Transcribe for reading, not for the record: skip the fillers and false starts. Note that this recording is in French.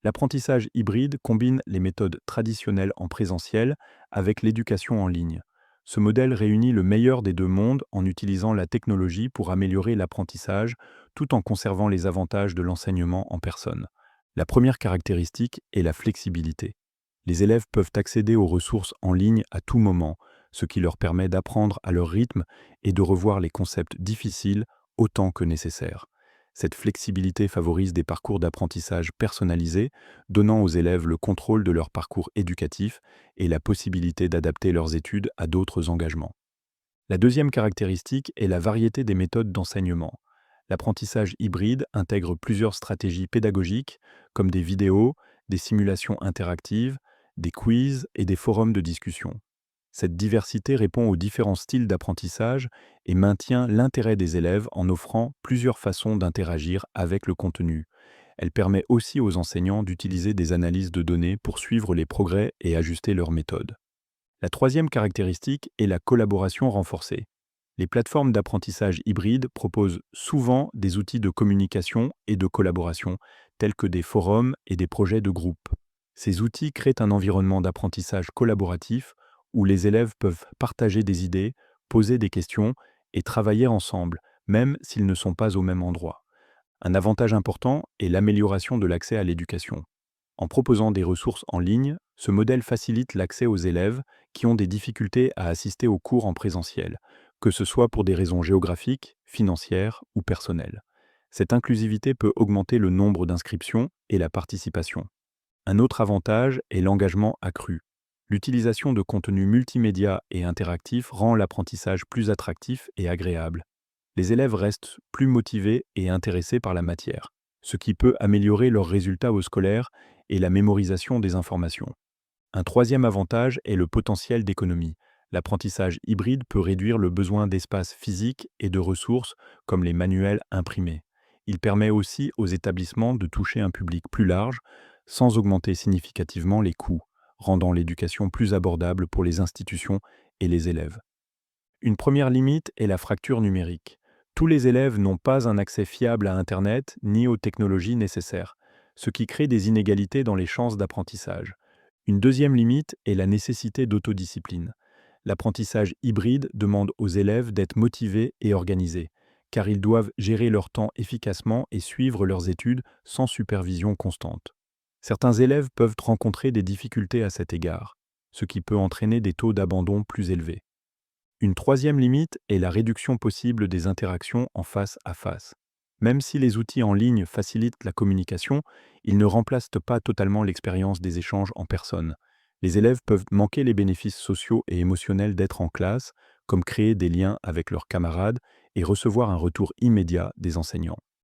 L'apprentissage hybride combine les méthodes traditionnelles en présentiel avec l'éducation en ligne. Ce modèle réunit le meilleur des deux mondes en utilisant la technologie pour améliorer l'apprentissage tout en conservant les avantages de l'enseignement en personne. La première caractéristique est la flexibilité. Les élèves peuvent accéder aux ressources en ligne à tout moment, ce qui leur permet d'apprendre à leur rythme et de revoir les concepts difficiles autant que nécessaire. Cette flexibilité favorise des parcours d'apprentissage personnalisés, donnant aux élèves le contrôle de leur parcours éducatif et la possibilité d'adapter leurs études à d'autres engagements. La deuxième caractéristique est la variété des méthodes d'enseignement. L'apprentissage hybride intègre plusieurs stratégies pédagogiques, comme des vidéos, des simulations interactives, des quiz et des forums de discussion. Cette diversité répond aux différents styles d'apprentissage et maintient l'intérêt des élèves en offrant plusieurs façons d'interagir avec le contenu. Elle permet aussi aux enseignants d'utiliser des analyses de données pour suivre les progrès et ajuster leurs méthodes. La troisième caractéristique est la collaboration renforcée. Les plateformes d'apprentissage hybride proposent souvent des outils de communication et de collaboration, tels que des forums et des projets de groupe. Ces outils créent un environnement d'apprentissage collaboratif où les élèves peuvent partager des idées, poser des questions et travailler ensemble, même s'ils ne sont pas au même endroit. Un avantage important est l'amélioration de l'accès à l'éducation. En proposant des ressources en ligne, ce modèle facilite l'accès aux élèves qui ont des difficultés à assister aux cours en présentiel, que ce soit pour des raisons géographiques, financières ou personnelles. Cette inclusivité peut augmenter le nombre d'inscriptions et la participation. Un autre avantage est l'engagement accru. L'utilisation de contenus multimédia et interactifs rend l'apprentissage plus attractif et agréable. Les élèves restent plus motivés et intéressés par la matière, ce qui peut améliorer leurs résultats au scolaire et la mémorisation des informations. Un troisième avantage est le potentiel d'économie. L'apprentissage hybride peut réduire le besoin d'espace physique et de ressources comme les manuels imprimés. Il permet aussi aux établissements de toucher un public plus large sans augmenter significativement les coûts, rendant l'éducation plus abordable pour les institutions et les élèves. Une première limite est la fracture numérique. Tous les élèves n'ont pas un accès fiable à Internet ni aux technologies nécessaires, ce qui crée des inégalités dans les chances d'apprentissage. Une deuxième limite est la nécessité d'autodiscipline. L'apprentissage hybride demande aux élèves d'être motivés et organisés, car ils doivent gérer leur temps efficacement et suivre leurs études sans supervision constante. Certains élèves peuvent rencontrer des difficultés à cet égard, ce qui peut entraîner des taux d'abandon plus élevés. Une troisième limite est la réduction possible des interactions en face à face. Même si les outils en ligne facilitent la communication, ils ne remplacent pas totalement l'expérience des échanges en personne. Les élèves peuvent manquer les bénéfices sociaux et émotionnels d'être en classe, comme créer des liens avec leurs camarades et recevoir un retour immédiat des enseignants.